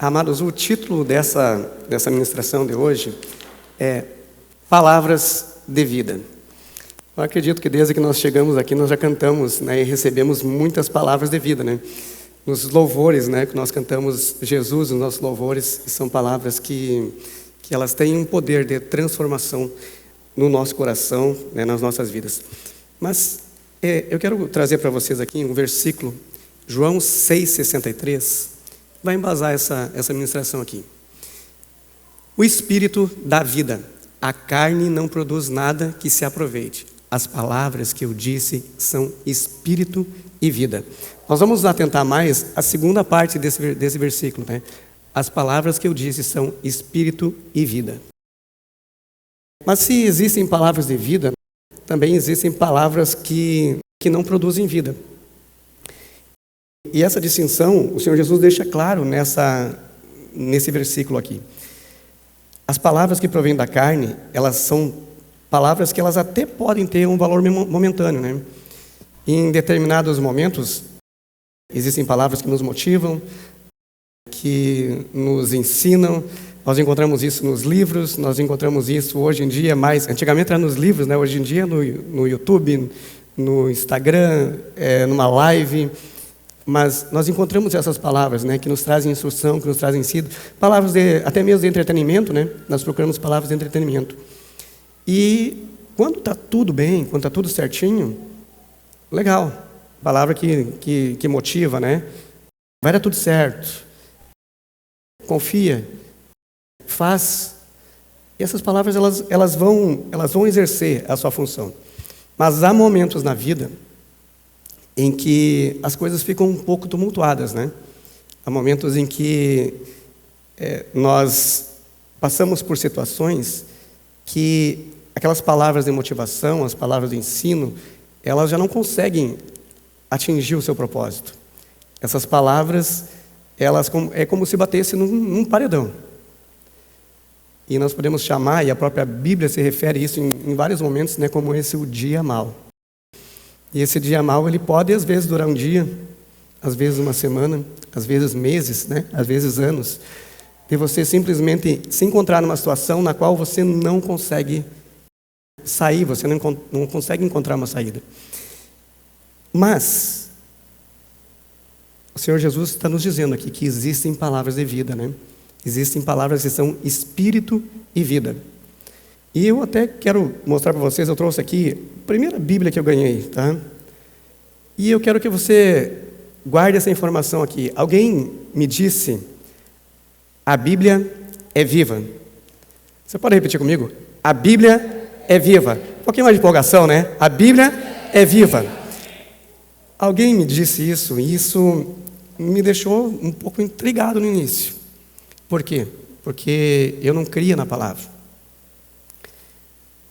Amados, o título dessa ministração de hoje é Palavras de Vida. Eu acredito que desde que nós chegamos aqui, nós já cantamos, né, e recebemos muitas palavras de vida, né? Nos louvores, né, que nós cantamos Jesus, os nossos louvores, são palavras que elas têm um poder de transformação no nosso coração, né, nas nossas vidas. Mas eu quero trazer para vocês aqui um versículo, João 6,63, vai embasar essa ministração aqui. O Espírito dá vida, a carne não produz nada que se aproveite. As palavras que eu disse são Espírito e vida. Nós vamos atentar mais à segunda parte desse versículo, né? As palavras que eu disse são Espírito e vida. Mas se existem palavras de vida, também existem palavras que não produzem vida. E essa distinção, o Senhor Jesus deixa claro nesse versículo aqui. As palavras que provêm da carne, elas são palavras que elas até podem ter um valor momentâneo, né? Em determinados momentos, existem palavras que nos motivam, que nos ensinam. Nós encontramos isso nos livros, nós encontramos isso hoje em dia mais... Antigamente era nos livros, né? Hoje em dia no YouTube, no Instagram, numa live... Mas nós encontramos essas palavras, né, que nos trazem instrução, que nos trazem ensino, palavras até mesmo de entretenimento, né? Nós procuramos palavras de entretenimento. E quando está tudo bem, quando está tudo certinho, legal, palavra que motiva, né? Vai dar tudo certo, confia, faz. E essas palavras elas vão exercer a sua função. Mas há momentos na vida em que as coisas ficam um pouco tumultuadas, né? Há momentos em que nós passamos por situações que aquelas palavras de motivação, as palavras de ensino, elas já não conseguem atingir o seu propósito. Essas palavras, é como se batesse num paredão. E nós podemos chamar, e a própria Bíblia se refere a isso em vários momentos, né, como o dia mau. E esse dia mau, ele pode às vezes durar um dia, às vezes uma semana, às vezes meses, né? Às vezes anos. E você simplesmente se encontrar numa situação na qual você não consegue sair, você não consegue encontrar uma saída. Mas o Senhor Jesus está nos dizendo aqui que existem palavras de vida, né? Existem palavras que são Espírito e vida. E eu até quero mostrar para vocês, eu trouxe aqui a primeira Bíblia que eu ganhei, tá? E eu quero que você guarde essa informação aqui. Alguém me disse, a Bíblia é viva. Você pode repetir comigo? A Bíblia é viva. Um pouquinho mais de empolgação, né? A Bíblia é viva. Alguém me disse isso, e isso me deixou um pouco intrigado no início. Por quê? Porque eu não cria na palavra.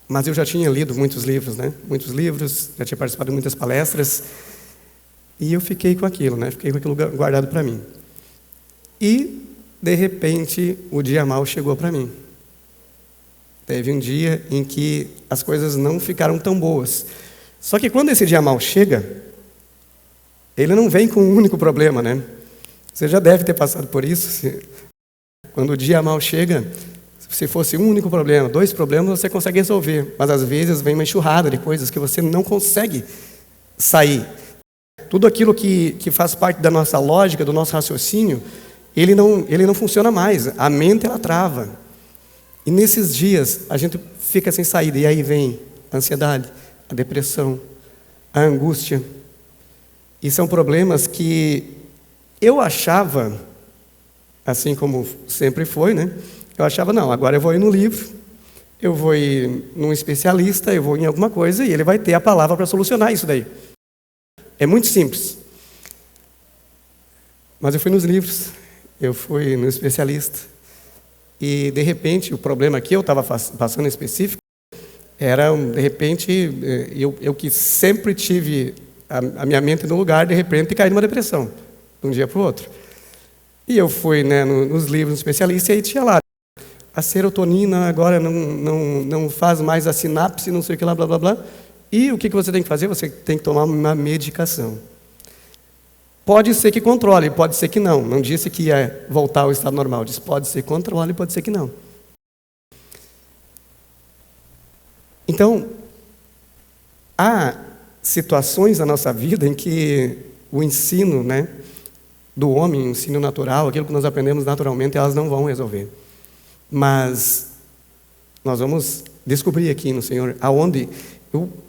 Mas eu já tinha lido muitos livros, né? Muitos livros, já tinha participado de muitas palestras. E eu fiquei com aquilo, né? Fiquei com aquilo guardado para mim. E, de repente, o dia mau chegou para mim. Teve um dia em que as coisas não ficaram tão boas. Só que quando esse dia mau chega, ele não vem com um único problema, né? Você já deve ter passado por isso. Quando o dia mau chega... Se fosse um único problema, 2 problemas, você consegue resolver. Mas às vezes vem uma enxurrada de coisas que você não consegue sair. Tudo aquilo que faz parte da nossa lógica, do nosso raciocínio, ele não funciona mais. A mente, ela trava. E nesses dias, a gente fica sem saída. E aí vem a ansiedade, a depressão, a angústia. E são problemas que eu achava, assim como sempre foi, né? Eu achava, não, agora eu vou ir no livro, eu vou ir num especialista, eu vou em alguma coisa e ele vai ter a palavra para solucionar isso daí. É muito simples. Mas eu fui nos livros, eu fui no especialista e, de repente, o problema que eu estava passando em específico era, de repente, eu que sempre tive a minha mente no lugar, de repente, caí numa depressão, de um dia para o outro. E eu fui, né, nos livros do especialista e aí tinha lá, a serotonina agora não faz mais a sinapse, não sei o que lá, blá, blá, blá. E o que você tem que fazer? Você tem que tomar uma medicação. Pode ser que controle, pode ser que não. Não disse que ia voltar ao estado normal. Disse pode ser que controle, pode ser que não. Então, há situações na nossa vida em que o ensino, né, do homem, o ensino natural, aquilo que nós aprendemos naturalmente, elas não vão resolver. Mas nós vamos descobrir aqui no Senhor aonde...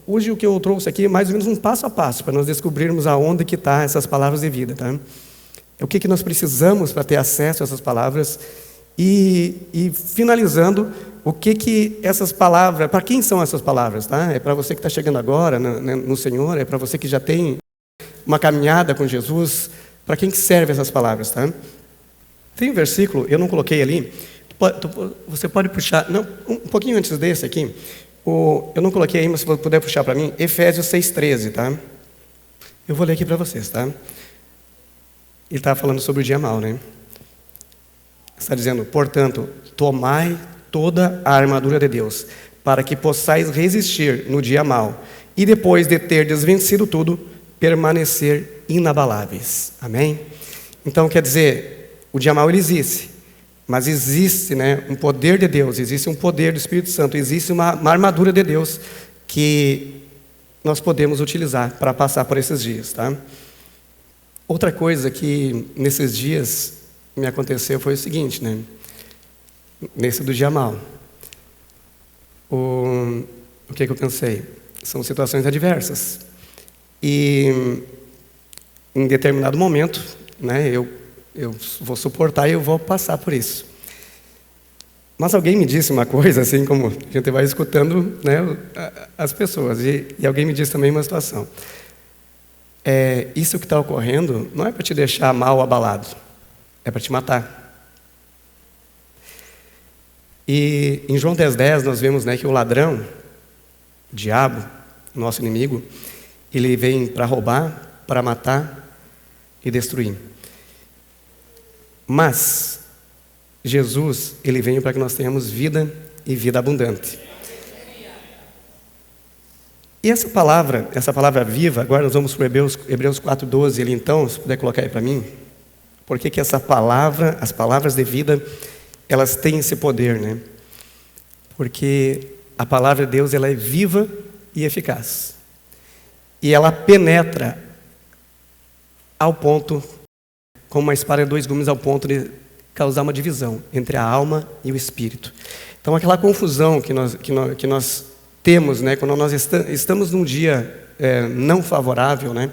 Hoje o que eu trouxe aqui é mais ou menos um passo a passo para nós descobrirmos aonde que está essas palavras de vida, tá? O que nós precisamos para ter acesso a essas palavras e finalizando, o que essas palavras, para quem são essas palavras, tá? É para você que está chegando agora no Senhor, é para você que já tem uma caminhada com Jesus, para quem que serve essas palavras, tá? Tem um versículo, eu não coloquei ali, você pode puxar, não, um pouquinho antes desse aqui, eu não coloquei aí, mas se você puder puxar para mim, Efésios 6,13, tá? Eu vou ler aqui para vocês, tá? Ele está falando sobre o dia mau, né? Está dizendo, portanto, tomai toda a armadura de Deus, para que possais resistir no dia mau, e depois de ter desvencido tudo, permanecer inabaláveis. Amém? Então, quer dizer, o dia mau ele existe. Mas existe, né, um poder de Deus, existe um poder do Espírito Santo, existe uma armadura de Deus que nós podemos utilizar para passar por esses dias, tá? Outra coisa que nesses dias me aconteceu foi o seguinte, né? Nesse do dia mau. O que eu pensei? São situações adversas. E em determinado momento, né, eu vou suportar e eu vou passar por isso. Mas alguém me disse uma coisa, assim como a gente vai escutando, né, as pessoas, e alguém me disse também uma situação. Isso que está ocorrendo não é para te deixar mal abalado, é para te matar. E em João 10,10 nós vemos, né, que o ladrão, o diabo, nosso inimigo, ele vem para roubar, para matar e destruir. Mas Jesus, ele veio para que nós tenhamos vida e vida abundante. E essa palavra viva, agora nós vamos para Hebreus 4,12, ele então, se puder colocar aí para mim, porque que essa palavra, as palavras de vida, elas têm esse poder, né? Porque a palavra de Deus, ela é viva e eficaz. E ela penetra ao ponto, como uma espada de 2 gumes, ao ponto de causar uma divisão entre a alma e o espírito. Então, aquela confusão que nós temos, né, quando nós estamos num dia não favorável, né,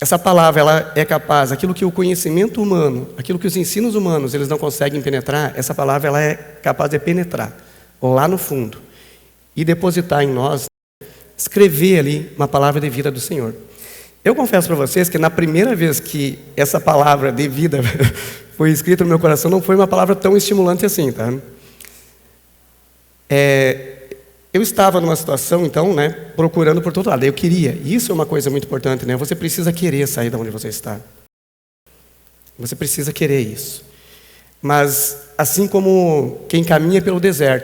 essa palavra ela é capaz, aquilo que o conhecimento humano, aquilo que os ensinos humanos eles não conseguem penetrar, essa palavra ela é capaz de penetrar lá no fundo e depositar em nós, escrever ali uma palavra de vida do Senhor. Eu confesso para vocês que na primeira vez que essa palavra de vida foi escrita no meu coração, não foi uma palavra tão estimulante assim, tá? Eu estava numa situação, então, né, procurando por todo lado. Eu queria, e isso é uma coisa muito importante, né? Você precisa querer sair de onde você está. Você precisa querer isso. Mas, assim como quem caminha pelo deserto,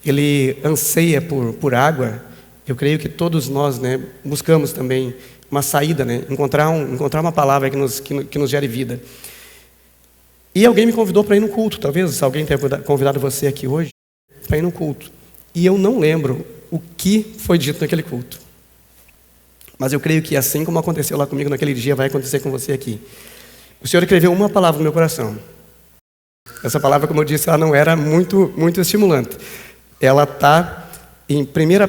ele anseia por água, eu creio que todos nós, né, buscamos também uma saída, né? Encontrar uma palavra que nos gere vida. E alguém me convidou para ir no culto. Talvez alguém tenha convidado você aqui hoje para ir no culto. E eu não lembro o que foi dito naquele culto. Mas eu creio que assim como aconteceu lá comigo naquele dia, vai acontecer com você aqui. O Senhor escreveu uma palavra no meu coração. Essa palavra, como eu disse, ela não era muito, muito estimulante. Ela está em 1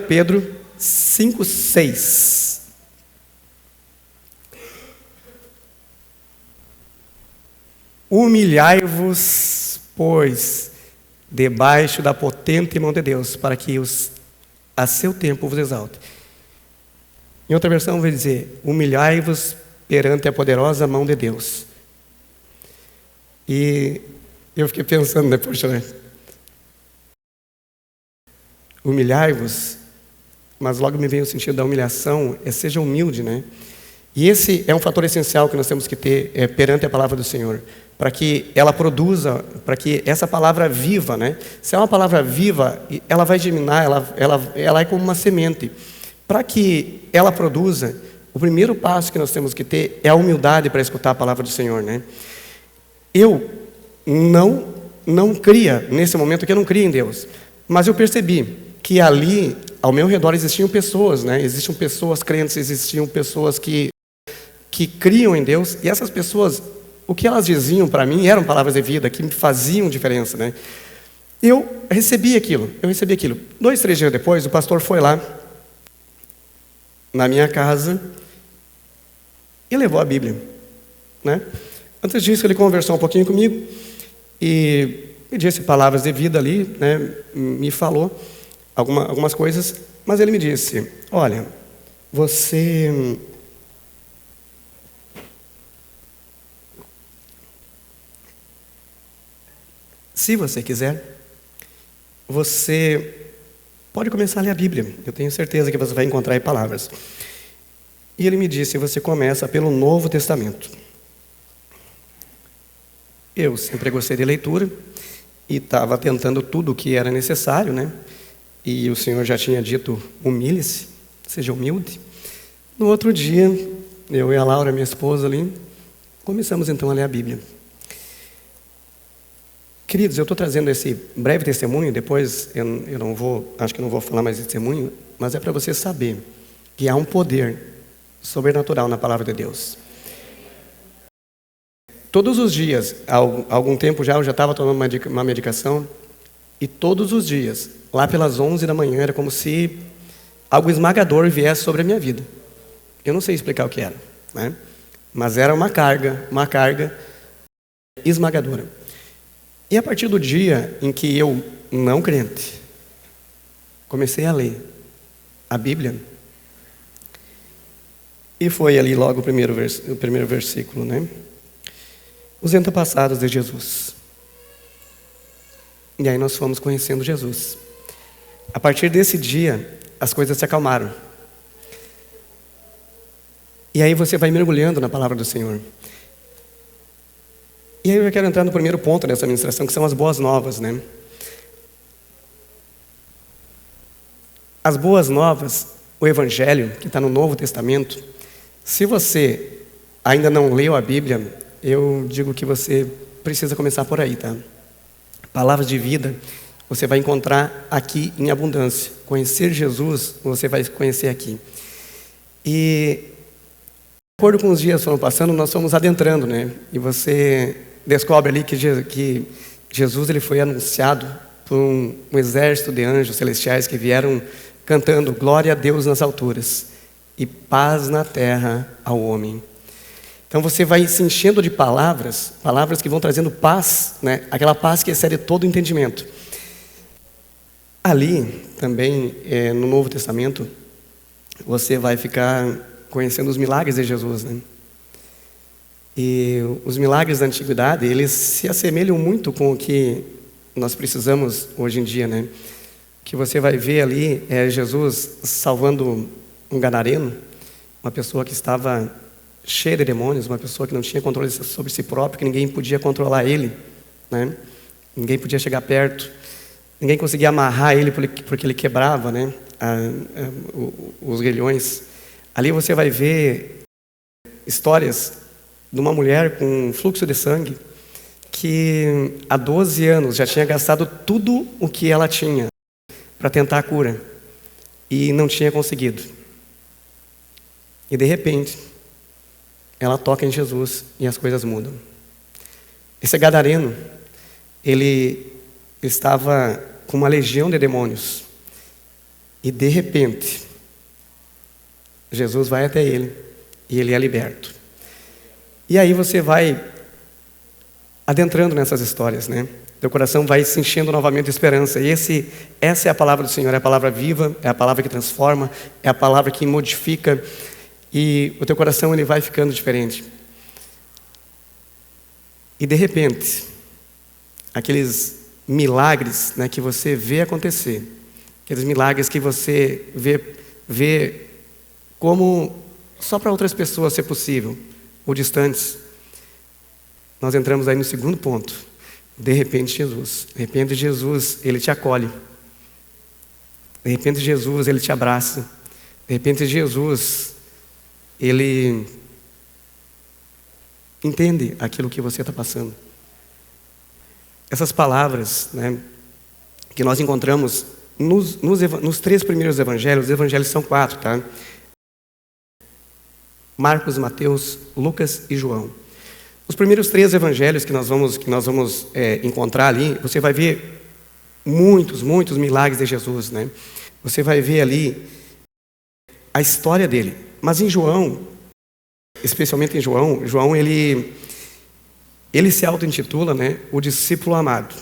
Pedro 5,6. Humilhai-vos, pois, debaixo da potente mão de Deus, para que a seu tempo vos exalte. Em outra versão vai dizer, humilhai-vos perante a poderosa mão de Deus. E eu fiquei pensando, né, poxa, né? Humilhai-vos, mas logo me veio o sentido da humilhação, seja humilde, né? E esse é um fator essencial que nós temos que ter perante a palavra do Senhor, para que ela produza, para que essa palavra viva, né? Se é uma palavra viva, ela vai germinar, ela é como uma semente. Para que ela produza, o primeiro passo que nós temos que ter é a humildade para escutar a palavra do Senhor, né? Eu não cria, nesse momento que eu não cria em Deus, mas eu percebi que ali, ao meu redor, existiam pessoas, né? Existiam pessoas crentes, existiam pessoas que criam em Deus, e essas pessoas, o que elas diziam para mim eram palavras de vida, que me faziam diferença, né? Eu recebi aquilo. 2, 3 dias depois, o pastor foi lá, na minha casa, e levou a Bíblia, né? Antes disso, ele conversou um pouquinho comigo, e me disse palavras de vida ali, né? Me falou algumas coisas, mas ele me disse: olha, se você quiser, você pode começar a ler a Bíblia. Eu tenho certeza que você vai encontrar aí palavras. E ele me disse: você começa pelo Novo Testamento. Eu sempre gostei de leitura e estava tentando tudo o que era necessário, né? E o Senhor já tinha dito: humilhe-se, seja humilde. No outro dia, eu e a Laura, minha esposa ali, começamos então a ler a Bíblia. Queridos, eu estou trazendo esse breve testemunho, depois eu não vou, acho que não vou falar mais de testemunho, mas é para você saber que há um poder sobrenatural na palavra de Deus. Todos os dias, há algum tempo já, eu já estava tomando uma medicação, e todos os dias, lá pelas 11 da manhã, era como se algo esmagador viesse sobre a minha vida. Eu não sei explicar o que era, né? Mas era uma carga esmagadora. E a partir do dia em que eu, não crente, comecei a ler a Bíblia, e foi ali logo o primeiro versículo, né? Os antepassados de Jesus. E aí nós fomos conhecendo Jesus. A partir desse dia, as coisas se acalmaram. E aí você vai mergulhando na palavra do Senhor. E aí eu quero entrar no primeiro ponto dessa ministração, que são as boas novas, né? As boas novas, o Evangelho, que está no Novo Testamento, se você ainda não leu a Bíblia, eu digo que você precisa começar por aí, tá? Palavras de vida, você vai encontrar aqui em abundância. Conhecer Jesus, você vai conhecer aqui. E, de acordo com os dias foram passando, nós fomos adentrando, né? E você descobre ali que Jesus ele foi anunciado por um exército de anjos celestiais que vieram cantando glória a Deus nas alturas e paz na terra ao homem. Então você vai se enchendo de palavras que vão trazendo paz, né? Aquela paz que excede todo o entendimento. Ali, também, no Novo Testamento, você vai ficar conhecendo os milagres de Jesus, né? E os milagres da antiguidade, eles se assemelham muito com o que nós precisamos hoje em dia, né? O que você vai ver ali é Jesus salvando um gadareno, uma pessoa que estava cheia de demônios, uma pessoa que não tinha controle sobre si próprio, que ninguém podia controlar ele, né? Ninguém podia chegar perto, ninguém conseguia amarrar ele porque ele quebrava, né? Os grilhões. Ali você vai ver histórias de uma mulher com um fluxo de sangue que há 12 anos já tinha gastado tudo o que ela tinha para tentar a cura e não tinha conseguido. E de repente, ela toca em Jesus e as coisas mudam. Esse gadareno, ele estava com uma legião de demônios. E de repente, Jesus vai até ele e ele é liberto. E aí você vai adentrando nessas histórias, né? Teu coração vai se enchendo novamente de esperança. E essa é a palavra do Senhor, é a palavra viva, é a palavra que transforma, é a palavra que modifica. E o teu coração ele vai ficando diferente. E de repente, aqueles milagres, né, que você vê acontecer, aqueles milagres que você vê como só para outras pessoas ser possível, ou distantes, nós entramos aí no segundo ponto. De repente Jesus, ele te acolhe. De repente Jesus, ele te abraça. De repente Jesus, ele entende aquilo que você está passando. Essas palavras, né, que nós encontramos nos 3 primeiros evangelhos. Os evangelhos são 4, tá? Marcos, Mateus, Lucas e João. Os primeiros 3 evangelhos que nós vamos encontrar ali, você vai ver muitos milagres de Jesus, né? Você vai ver ali a história dele. Mas em João, especialmente em João ele se auto-intitula, né, o discípulo amado,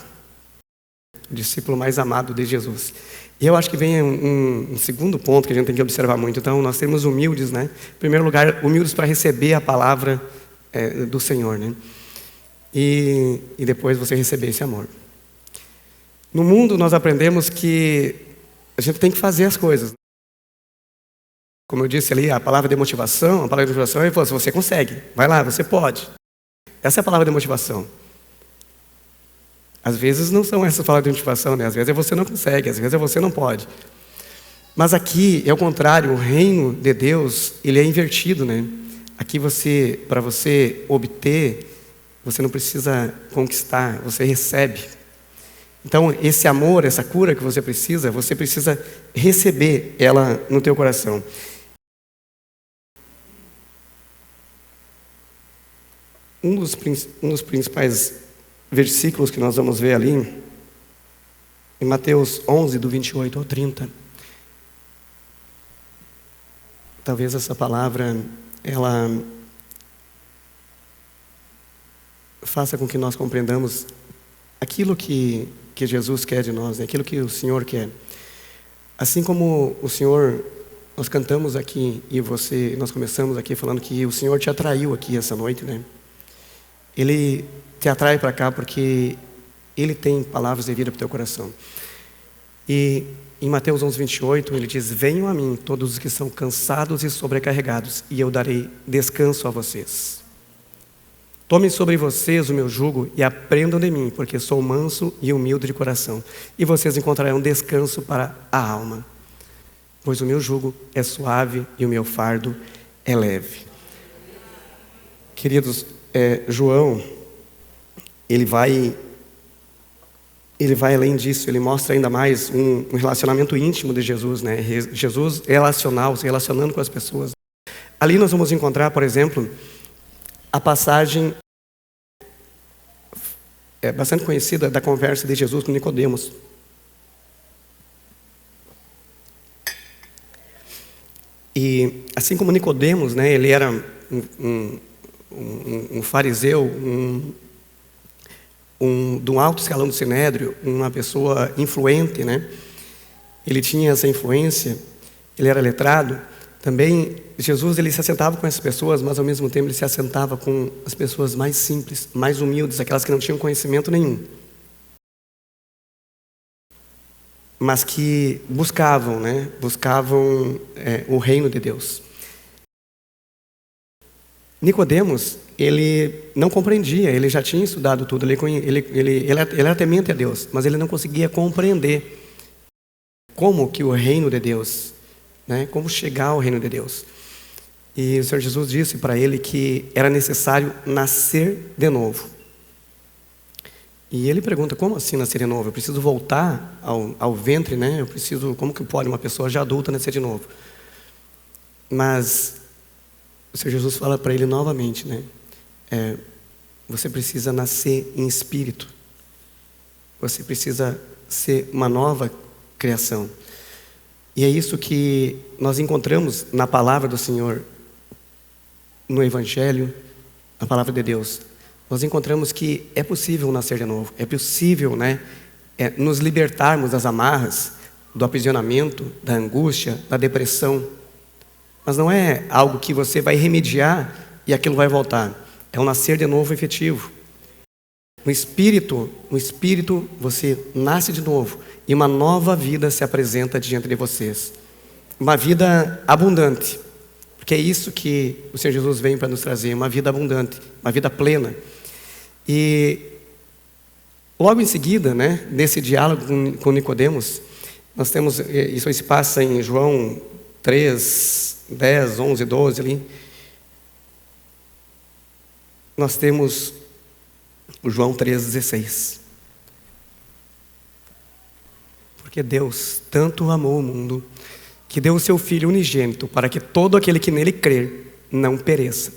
o discípulo mais amado de Jesus. E eu acho que vem um segundo ponto que a gente tem que observar muito. Então, nós temos humildes, né? Em primeiro lugar, humildes para receber a palavra do Senhor, né? E depois você receber esse amor. No mundo, nós aprendemos que a gente tem que fazer as coisas. Como eu disse ali, a palavra de motivação, é: você consegue, vai lá, você pode. Essa é a palavra de motivação. Às vezes não são essas palavras de motivação, né? Às vezes é você não consegue, às vezes é você não pode. Mas aqui é o contrário, o reino de Deus, ele é invertido, né? Aqui para você obter, você não precisa conquistar, você recebe. Então, esse amor, essa cura que você precisa receber ela no teu coração. Um dos principais versículos que nós vamos ver ali, em Mateus 11, do 28 ao 30. Talvez essa palavra, ela faça com que nós compreendamos aquilo que Jesus quer de nós, né? Aquilo que o Senhor quer. Assim como o Senhor, nós cantamos aqui e nós começamos aqui falando que o Senhor te atraiu aqui essa noite, né? Ele te atrai para cá porque Ele tem palavras de vida para o teu coração. E em Mateus 11, 28, Ele diz: venham a mim todos os que são cansados e sobrecarregados, e eu darei descanso a vocês. Tomem sobre vocês o meu jugo e aprendam de mim, porque sou manso e humilde de coração, e vocês encontrarão descanso para a alma. Pois o meu jugo é suave e o meu fardo é leve. Queridos, João, ele vai além disso, ele mostra ainda mais um relacionamento íntimo de Jesus, né? Jesus relacional, se relacionando com as pessoas. Ali nós vamos encontrar, por exemplo, a passagem bastante conhecida da conversa de Jesus com Nicodemos. E assim como Nicodemos, né, ele era um fariseu, de um alto escalão do Sinédrio, uma pessoa influente, né? Ele tinha essa influência, ele era letrado. Também Jesus, ele se assentava com essas pessoas, mas ao mesmo tempo ele se assentava com as pessoas mais simples, mais humildes, aquelas que não tinham conhecimento nenhum, mas que buscavam, né? Buscavam o reino de Deus. Nicodemos, ele não compreendia, ele já tinha estudado tudo, ele era temente a Deus, mas ele não conseguia compreender como que o reino de Deus, né, como chegar ao reino de Deus. E o Senhor Jesus disse para ele que era necessário nascer de novo. E ele pergunta: como assim nascer de novo? Eu preciso voltar ao ventre, né? Como que pode uma pessoa já adulta nascer de novo? Mas o Senhor Jesus fala para ele novamente, né? Você precisa nascer em espírito. Você precisa ser uma nova criação. E é isso que nós encontramos na palavra do Senhor, no Evangelho, na palavra de Deus. Nós encontramos que é possível nascer de novo. É possível, né, nos libertarmos das amarras, do aprisionamento, da angústia, da depressão. Mas não é algo que você vai remediar e aquilo vai voltar. É um nascer de novo efetivo. No Espírito, você nasce de novo e uma nova vida se apresenta diante de vocês. Uma vida abundante. Porque é isso que o Senhor Jesus vem para nos trazer, uma vida abundante, uma vida plena. E logo em seguida, né, nesse diálogo com Nicodemos, nós temos, isso se passa em João 3, 10, 11, 12 ali. nós temos o João 3,16. Porque Deus tanto amou o mundo, que deu o seu Filho unigênito, para que todo aquele que nele crer não pereça,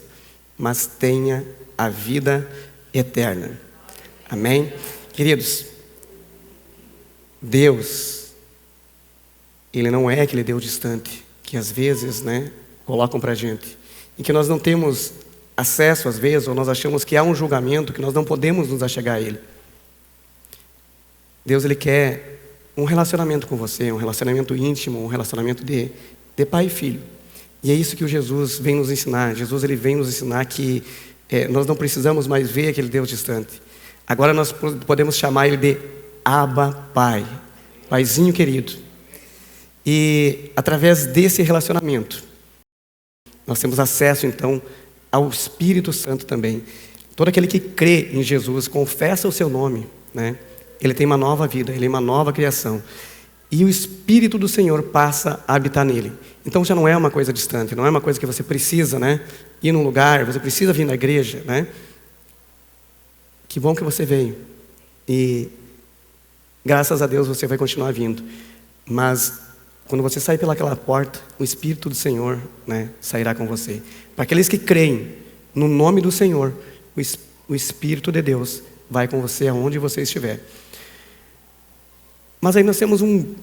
mas tenha a vida eterna. Amém? Queridos, Deus, Ele não é aquele Deus distante, que às vezes, colocam para a gente, em que nós não temos acesso às vezes, ou nós achamos que há um julgamento, que nós não podemos nos achegar a Ele. Deus, Ele quer um relacionamento com você, um relacionamento íntimo, um relacionamento de pai e filho. E é isso que o Jesus vem nos ensinar. Jesus, Ele vem nos ensinar que nós não precisamos mais ver aquele Deus distante. Agora nós podemos chamar Ele de Abba Pai, Paizinho querido. E através desse relacionamento, nós temos acesso então ao Espírito Santo também. Todo aquele que crê em Jesus, confessa o seu nome, ele tem uma nova vida, ele é uma nova criação. E o Espírito do Senhor passa a habitar nele. Então já não é uma coisa distante, não é uma coisa que você precisa ir num lugar, você precisa vir na igreja. Que bom que você veio. E graças a Deus você vai continuar vindo. Mas quando você sair pelaquela porta, o Espírito do Senhor sairá com você. Para aqueles que creem no nome do Senhor, o Espírito de Deus vai com você aonde você estiver. Mas aí nós temos um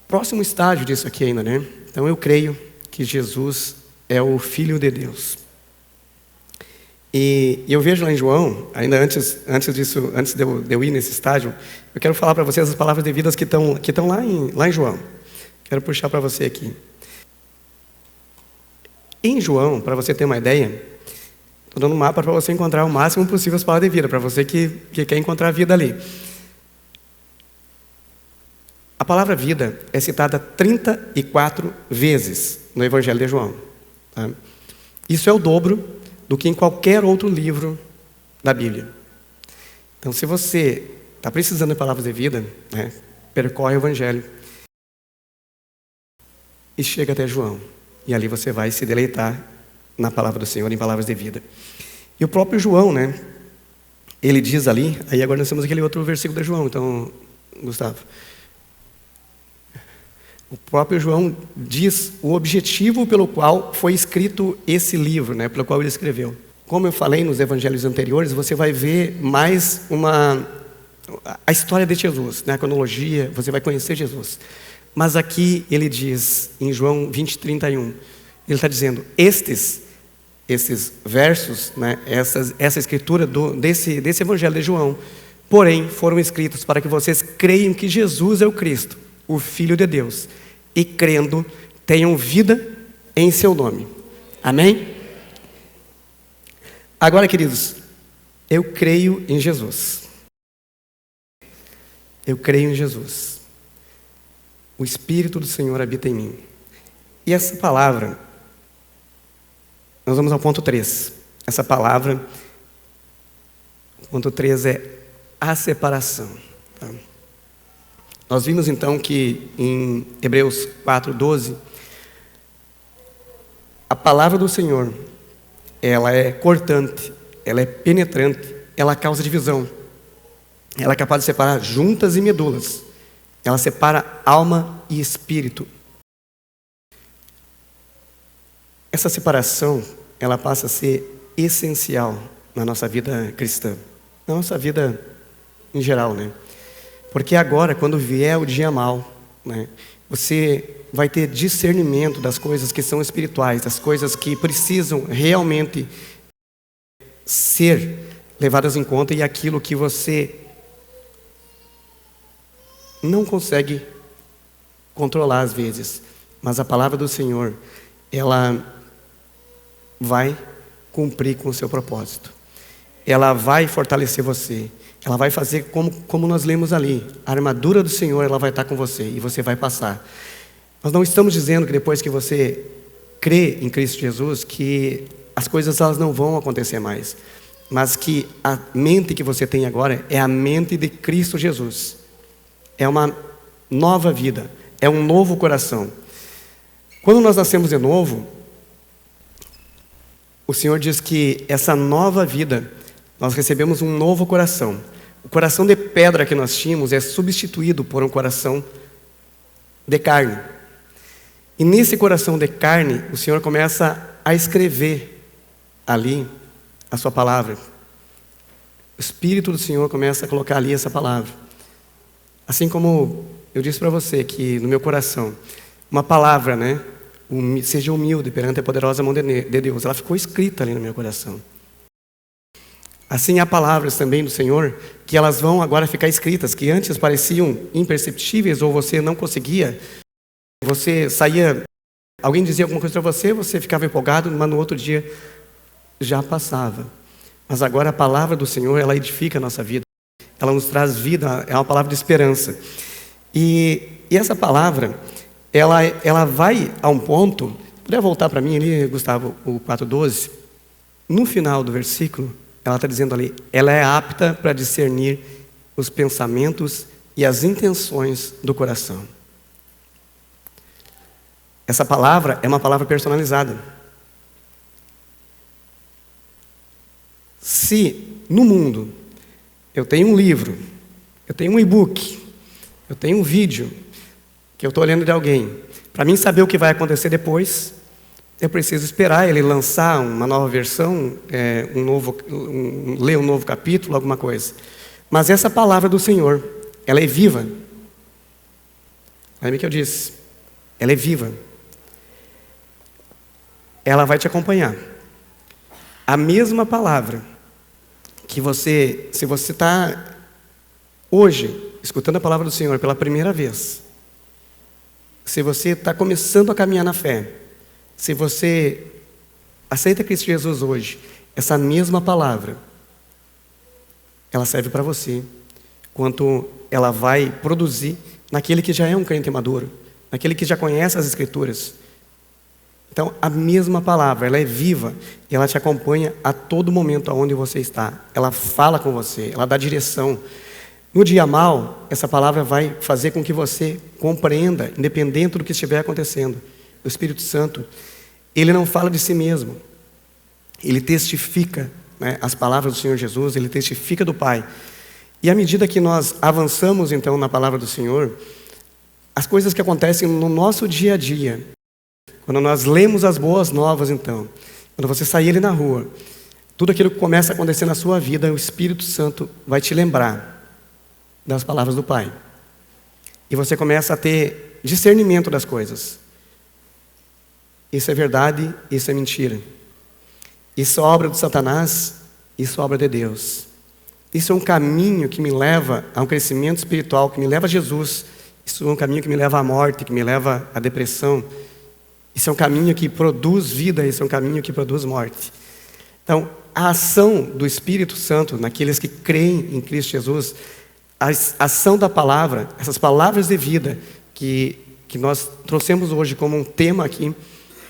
próximo estágio disso aqui ainda, Então eu creio que Jesus é o Filho de Deus. E eu vejo lá em João, ainda antes de eu ir nesse estágio, eu quero falar para vocês as palavras de vida que estão lá em João. Quero puxar para você aqui. Em João, para você ter uma ideia, estou dando um mapa para você encontrar o máximo possível as palavras de vida, para você que quer encontrar a vida ali. A palavra vida é citada 34 vezes no Evangelho de João. Tá? Isso é o dobro do que em qualquer outro livro da Bíblia. Então, se você está precisando de palavras de vida, percorre o Evangelho e chega até João. E ali você vai se deleitar na palavra do Senhor, em palavras de vida. E o próprio João, ele diz ali, aí agora nós temos aquele outro versículo de João, então, Gustavo. O próprio João diz o objetivo pelo qual foi escrito esse livro, pelo qual ele escreveu. Como eu falei nos evangelhos anteriores, você vai ver mais a história de Jesus, a cronologia, você vai conhecer Jesus. Mas aqui ele diz, em João 20:31, ele está dizendo, esses versos, essa escritura desse evangelho de João, porém foram escritos para que vocês creiam que Jesus é o Cristo, o Filho de Deus, e crendo, tenham vida em seu nome. Amém? Agora, queridos, eu creio em Jesus. Eu creio em Jesus. O Espírito do Senhor habita em mim. E essa palavra, nós vamos ao ponto 3. Essa palavra, o ponto 3 é a separação. Tá? Nós vimos então que em Hebreus 4:12, a palavra do Senhor, ela é cortante, ela é penetrante, ela causa divisão. Ela é capaz de separar juntas e medulas. Ela separa alma e espírito. Essa separação, ela passa a ser essencial na nossa vida cristã, na nossa vida em geral, Porque agora, quando vier o dia mau, você vai ter discernimento das coisas que são espirituais, das coisas que precisam realmente ser levadas em conta e aquilo que você não consegue controlar às vezes. Mas a palavra do Senhor, ela vai cumprir com o seu propósito. Ela vai fortalecer você. Ela vai fazer como nós lemos ali. A armadura do Senhor, ela vai estar com você e você vai passar. Nós não estamos dizendo que depois que você crê em Cristo Jesus, que as coisas elas não vão acontecer mais. Mas que a mente que você tem agora é a mente de Cristo Jesus. É uma nova vida. É um novo coração. Quando nós nascemos de novo, o Senhor diz que essa nova vida, nós recebemos um novo coração. O coração de pedra que nós tínhamos é substituído por um coração de carne. E nesse coração de carne, o Senhor começa a escrever ali a sua palavra. O Espírito do Senhor começa a colocar ali essa palavra. Assim como eu disse para você que no meu coração, uma palavra, né? Seja humilde perante a poderosa mão de Deus. Ela ficou escrita ali no meu coração. Assim há palavras também do Senhor que elas vão agora ficar escritas, que antes pareciam imperceptíveis ou você não conseguia. Você saía, alguém dizia alguma coisa para você, você ficava empolgado, mas no outro dia já passava. Mas agora a palavra do Senhor, ela edifica a nossa vida. Ela nos traz vida, é uma palavra de esperança. E essa palavra, ela vai a um ponto, poderia voltar para mim ali, Gustavo, o 4:12, no final do versículo, ela está dizendo ali, ela é apta para discernir os pensamentos e as intenções do coração. Essa palavra é uma palavra personalizada. Se no mundo eu tenho um livro, eu tenho um e-book, eu tenho um vídeo que eu estou olhando de alguém, para mim saber o que vai acontecer depois, eu preciso esperar ele lançar uma nova versão, ler um novo capítulo, alguma coisa. Mas essa palavra do Senhor, ela é viva. Lembra que eu disse? Ela é viva. Ela vai te acompanhar. A mesma palavra que você, se você está hoje escutando a palavra do Senhor pela primeira vez, se você está começando a caminhar na fé, se você aceita Cristo Jesus hoje, essa mesma palavra, ela serve para você, quanto ela vai produzir naquele que já é um crente maduro, naquele que já conhece as Escrituras. Então, a mesma palavra, ela é viva e ela te acompanha a todo momento aonde você está. Ela fala com você, ela dá direção. No dia mal, essa palavra vai fazer com que você compreenda, independente do que estiver acontecendo. O Espírito Santo, ele não fala de si mesmo. Ele testifica, né, as palavras do Senhor Jesus, ele testifica do Pai. E à medida que nós avançamos, então, na palavra do Senhor, as coisas que acontecem no nosso dia a dia, quando nós lemos as boas novas, então, quando você sair ali na rua, tudo aquilo que começa a acontecer na sua vida, o Espírito Santo vai te lembrar das palavras do Pai. E você começa a ter discernimento das coisas. Isso é verdade, isso é mentira. Isso é obra de Satanás, isso é obra de Deus. Isso é um caminho que me leva a um crescimento espiritual, que me leva a Jesus. Isso é um caminho que me leva à morte, que me leva à depressão. Isso é um caminho que produz vida, isso é um caminho que produz morte. Então, a ação do Espírito Santo naqueles que creem em Cristo Jesus, a ação da palavra, essas palavras de vida que nós trouxemos hoje como um tema aqui,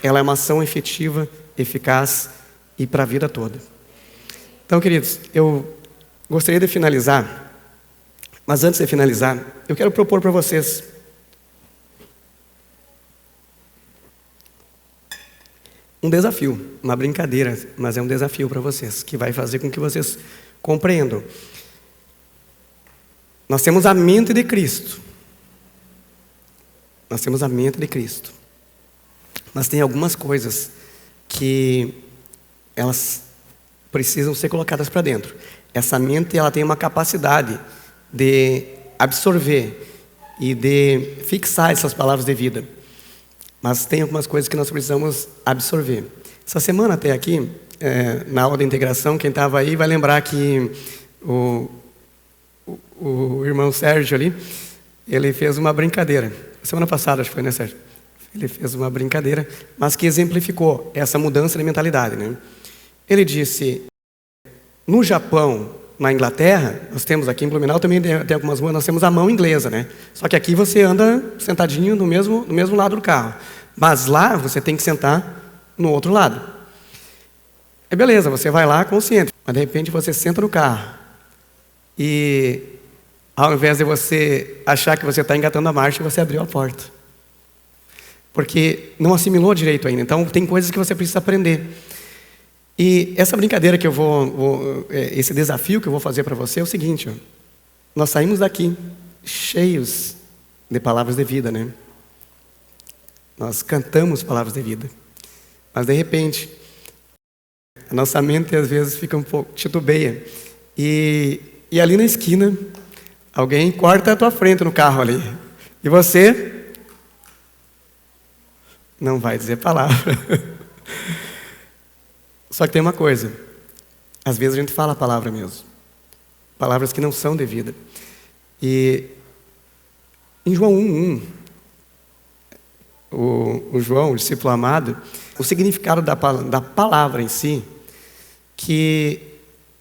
ela é uma ação efetiva, eficaz e para a vida toda. Então, queridos, eu gostaria de finalizar, mas antes de finalizar, eu quero propor para vocês um desafio, uma brincadeira, mas é um desafio para vocês, que vai fazer com que vocês compreendam. Nós temos a mente de Cristo. Nós temos a mente de Cristo. Mas tem algumas coisas que elas precisam ser colocadas para dentro. Essa mente, ela tem uma capacidade de absorver e de fixar essas palavras de vida. Mas tem algumas coisas que nós precisamos absorver. Essa semana até aqui, na aula de integração, quem estava aí vai lembrar que o irmão Sérgio ali, ele fez uma brincadeira. Semana passada, acho que foi, né, Sérgio? Ele fez uma brincadeira, mas que exemplificou essa mudança de mentalidade, né? Ele disse, no Japão, na Inglaterra, nós temos aqui em Blumenau também tem algumas ruas, nós temos a mão inglesa, né? Só que aqui você anda sentadinho no mesmo lado do carro. Mas lá você tem que sentar no outro lado. É beleza, você vai lá consciente, mas de repente você senta no carro e ao invés de você achar que você está engatando a marcha, você abriu a porta. Porque não assimilou direito ainda. Então tem coisas que você precisa aprender. E essa brincadeira que esse desafio que eu vou fazer para você é o seguinte, ó. Nós saímos daqui cheios de palavras de vida, né? Nós cantamos palavras de vida. Mas de repente, a nossa mente às vezes fica um pouco titubeia. E ali na esquina, alguém corta a tua frente no carro ali. E você não vai dizer palavra. Só que tem uma coisa. Às vezes a gente fala a palavra mesmo. Palavras que não são de vida. E em João 1:1, o João, o discípulo amado, o significado da palavra em si, que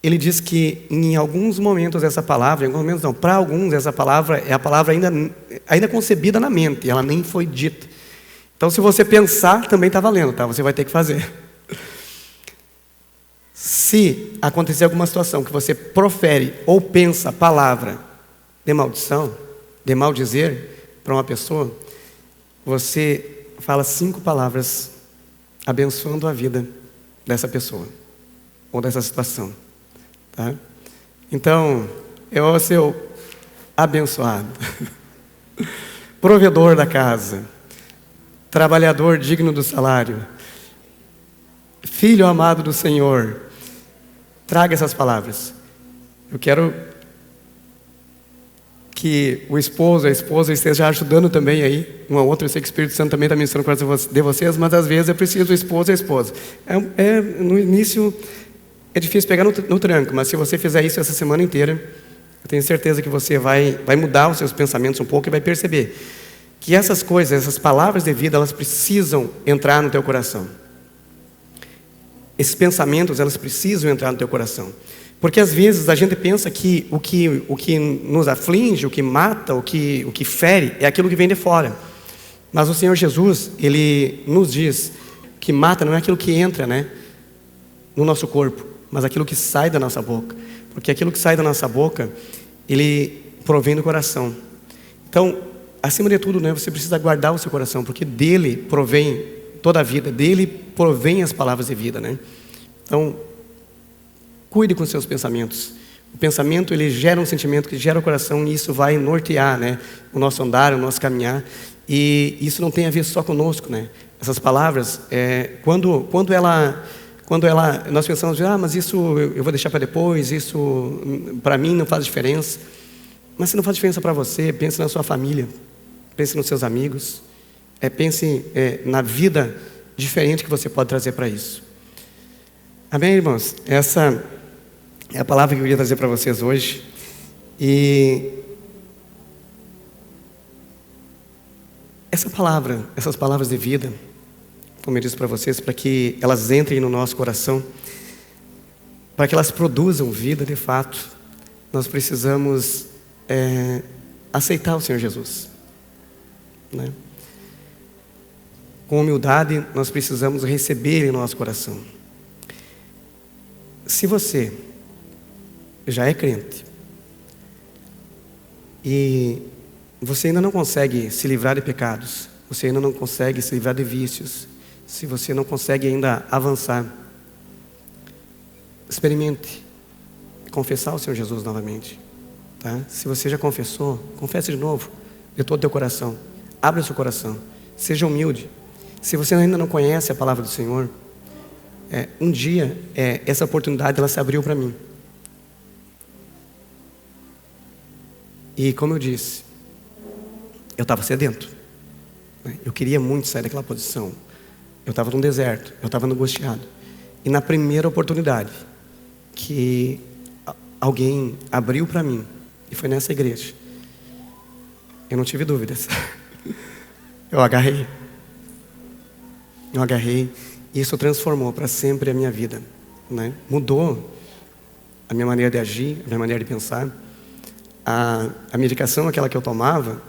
ele diz que em alguns momentos essa palavra, em alguns momentos não, para alguns essa palavra é a palavra ainda concebida na mente, ela nem foi dita. Então se você pensar, também está valendo, tá? Você vai ter que fazer. Se acontecer alguma situação que você profere ou pensa a palavra de maldição, de maldizer para uma pessoa, você fala 5 palavras abençoando a vida dessa pessoa ou dessa situação, tá? Então, eu vou ser o abençoado, provedor da casa, trabalhador digno do salário, filho amado do Senhor. Traga essas palavras. Eu quero que o esposo, a esposa esteja ajudando também aí, um ao outro. Eu sei que o Espírito Santo também está ministrando com de vocês, mas às vezes é preciso o esposo e a esposa. No início é difícil pegar no tranco, mas se você fizer isso essa semana inteira, eu tenho certeza que você vai mudar os seus pensamentos um pouco e vai perceber que essas coisas, essas palavras de vida, elas precisam entrar no teu coração. Esses pensamentos, elas precisam entrar no teu coração. Porque às vezes a gente pensa que o que nos aflige, o que mata, o que fere, é aquilo que vem de fora. Mas o Senhor Jesus, Ele nos diz que mata não é aquilo que entra, né, no nosso corpo, mas aquilo que sai da nossa boca. Porque aquilo que sai da nossa boca, Ele provém do coração. Então, acima de tudo, né, você precisa guardar o seu coração, porque dele provém toda a vida, dele provém as palavras de vida, né? Então, cuide com seus pensamentos. O pensamento, ele gera um sentimento que gera o coração, e isso vai nortear, né, o nosso andar, o nosso caminhar. E isso não tem a ver só conosco, né? Essas palavras, quando nós pensamos, mas isso eu vou deixar para depois, isso para mim não faz diferença. Mas se não faz diferença para você, pense na sua família, pense nos seus amigos, pense na vida diferente que você pode trazer para isso. Amém, irmãos? Essa é a palavra que eu queria trazer para vocês hoje. E essas palavras de vida, como eu disse para vocês, para que elas entrem no nosso coração, para que elas produzam vida de fato, nós precisamos aceitar o Senhor Jesus, né? Com humildade, nós precisamos receber em nosso coração. Se você já é crente e você ainda não consegue se livrar de pecados, você ainda não consegue se livrar de vícios, se você não consegue ainda avançar, experimente confessar o Senhor Jesus novamente, tá? Se você já confessou, confesse de novo, de todo o teu coração. Abra o seu coração, seja humilde. Se você ainda não conhece a palavra do Senhor, um dia essa oportunidade ela se abriu para mim. E como eu disse, eu estava sedento, né? Eu queria muito sair daquela posição. Eu estava num deserto, eu estava angustiado. E na primeira oportunidade que alguém abriu para mim, e foi nessa igreja, eu não tive dúvidas. Eu agarrei, e isso transformou para sempre a minha vida, né? Mudou a minha maneira de agir, a minha maneira de pensar. A medicação, aquela que eu tomava,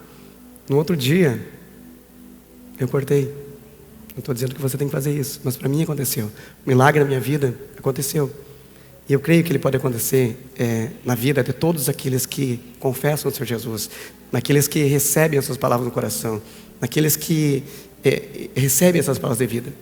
no outro dia, eu cortei. Não estou dizendo que você tem que fazer isso, mas para mim aconteceu. O milagre na minha vida aconteceu. E eu creio que ele pode acontecer na vida de todos aqueles que confessam o Senhor Jesus, naqueles que recebem as suas palavras no coração, naqueles que recebem essas palavras de vida.